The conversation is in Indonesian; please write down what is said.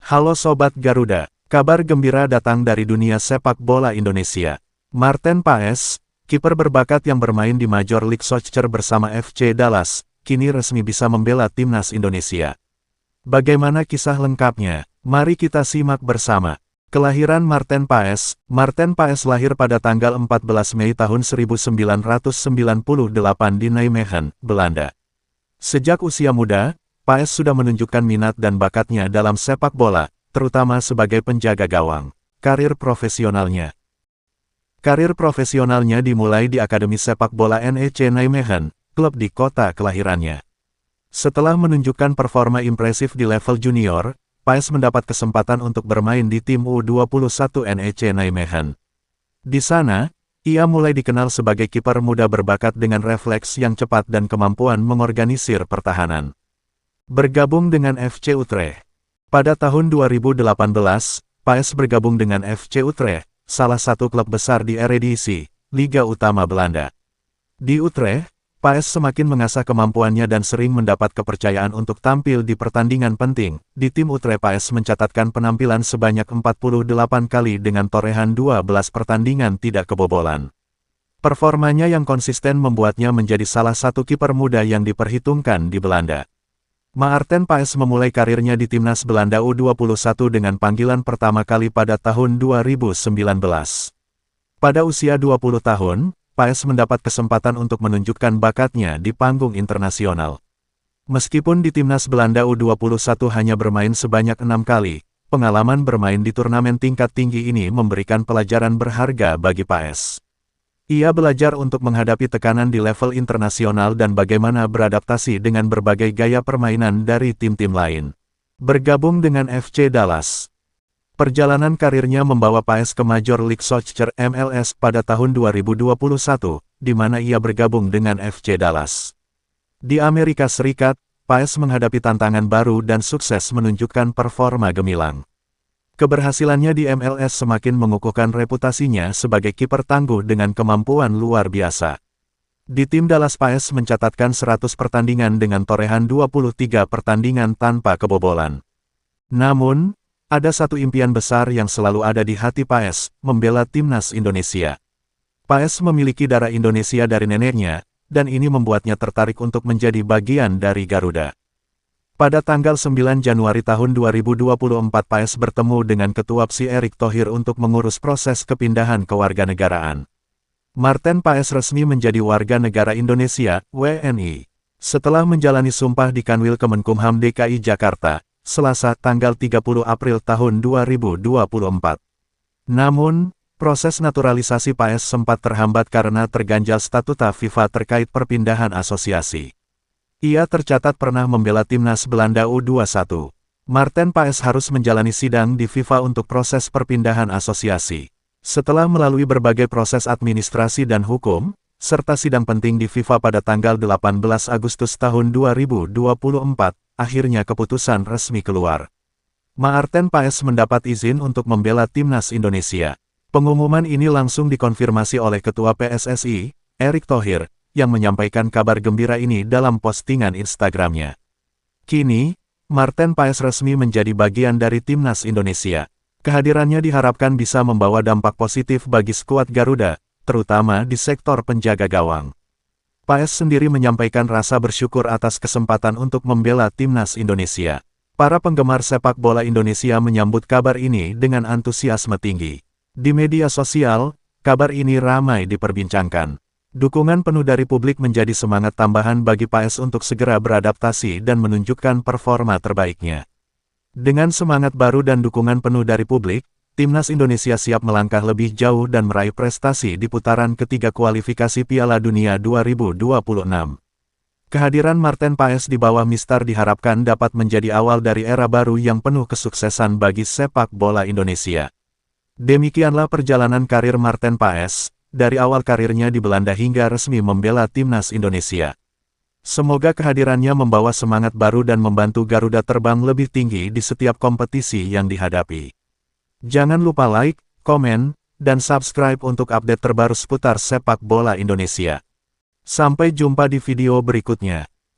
Halo Sobat Garuda, kabar gembira datang dari dunia sepak bola Indonesia. Marten Paes, kiper berbakat yang bermain di Major League Soccer bersama FC Dallas, kini resmi bisa membela timnas Indonesia. Bagaimana kisah lengkapnya? Mari kita simak bersama. Kelahiran Marten Paes lahir pada tanggal 14 Mei tahun 1998 di Nijmegen, Belanda. Sejak usia muda, Paes sudah menunjukkan minat dan bakatnya dalam sepak bola, terutama sebagai penjaga gawang. Karir profesionalnya dimulai di Akademi Sepak Bola NEC Nijmegen, klub di kota kelahirannya. Setelah menunjukkan performa impresif di level junior, Paes mendapat kesempatan untuk bermain di tim U21 NEC Nijmegen. Di sana, ia mulai dikenal sebagai kiper muda berbakat dengan refleks yang cepat dan kemampuan mengorganisir pertahanan. Bergabung dengan FC Utrecht. Pada tahun 2018, Paes bergabung dengan FC Utrecht, salah satu klub besar di Eredivisie, Liga Utama Belanda. Di Utrecht, Paes semakin mengasah kemampuannya dan sering mendapat kepercayaan untuk tampil di pertandingan penting. Di tim Utrecht, Paes mencatatkan penampilan sebanyak 48 kali dengan torehan 12 pertandingan tidak kebobolan. Performanya yang konsisten membuatnya menjadi salah satu kiper muda yang diperhitungkan di Belanda. Marten Paes memulai karirnya di timnas Belanda U21 dengan panggilan pertama kali pada tahun 2019. Pada usia 20 tahun, Paes mendapat kesempatan untuk menunjukkan bakatnya di panggung internasional. Meskipun di timnas Belanda U21 hanya bermain sebanyak 6 kali, pengalaman bermain di turnamen tingkat tinggi ini memberikan pelajaran berharga bagi Paes. Ia belajar untuk menghadapi tekanan di level internasional dan bagaimana beradaptasi dengan berbagai gaya permainan dari tim-tim lain. Bergabung dengan FC Dallas. Perjalanan karirnya membawa Paes ke Major League Soccer MLS pada tahun 2021, di mana ia bergabung dengan FC Dallas. Di Amerika Serikat, Paes menghadapi tantangan baru dan sukses menunjukkan performa gemilang. Keberhasilannya di MLS semakin mengukuhkan reputasinya sebagai kiper tangguh dengan kemampuan luar biasa. Di tim Dallas, Paes mencatatkan 100 pertandingan dengan torehan 23 pertandingan tanpa kebobolan. Namun, ada satu impian besar yang selalu ada di hati Paes, membela timnas Indonesia. Paes memiliki darah Indonesia dari neneknya, dan ini membuatnya tertarik untuk menjadi bagian dari Garuda. Pada tanggal 9 Januari tahun 2024, Paes bertemu dengan Ketua PSSI Erick Thohir untuk mengurus proses kepindahan kewarganegaraan. Marten Paes resmi menjadi warga negara Indonesia, WNI. Setelah menjalani sumpah di Kanwil Kemenkumham DKI Jakarta, Selasa tanggal 30 April tahun 2024. Namun, proses naturalisasi Paes sempat terhambat karena terganjal statuta FIFA terkait perpindahan asosiasi. Ia tercatat pernah membela timnas Belanda U21. Marten Paes harus menjalani sidang di FIFA untuk proses perpindahan asosiasi. Setelah melalui berbagai proses administrasi dan hukum, serta sidang penting di FIFA pada tanggal 18 Agustus tahun 2024, akhirnya keputusan resmi keluar. Marten Paes mendapat izin untuk membela timnas Indonesia. Pengumuman ini langsung dikonfirmasi oleh Ketua PSSI, Erick Thohir, yang menyampaikan kabar gembira ini dalam postingan Instagramnya. Kini, Marten Paes resmi menjadi bagian dari timnas Indonesia. Kehadirannya diharapkan bisa membawa dampak positif bagi skuad Garuda, terutama di sektor penjaga gawang. Paes sendiri menyampaikan rasa bersyukur atas kesempatan untuk membela timnas Indonesia. Para penggemar sepak bola Indonesia menyambut kabar ini dengan antusiasme tinggi. Di media sosial, kabar ini ramai diperbincangkan. Dukungan penuh dari publik menjadi semangat tambahan bagi Paes untuk segera beradaptasi dan menunjukkan performa terbaiknya. Dengan semangat baru dan dukungan penuh dari publik, timnas Indonesia siap melangkah lebih jauh dan meraih prestasi di putaran ketiga kualifikasi Piala Dunia 2026. Kehadiran Marten Paes di bawah Mistar diharapkan dapat menjadi awal dari era baru yang penuh kesuksesan bagi sepak bola Indonesia. Demikianlah perjalanan karir Marten Paes, dari awal karirnya di Belanda hingga resmi membela timnas Indonesia. Semoga kehadirannya membawa semangat baru dan membantu Garuda terbang lebih tinggi di setiap kompetisi yang dihadapi. Jangan lupa like, komen, dan subscribe untuk update terbaru seputar sepak bola Indonesia. Sampai jumpa di video berikutnya.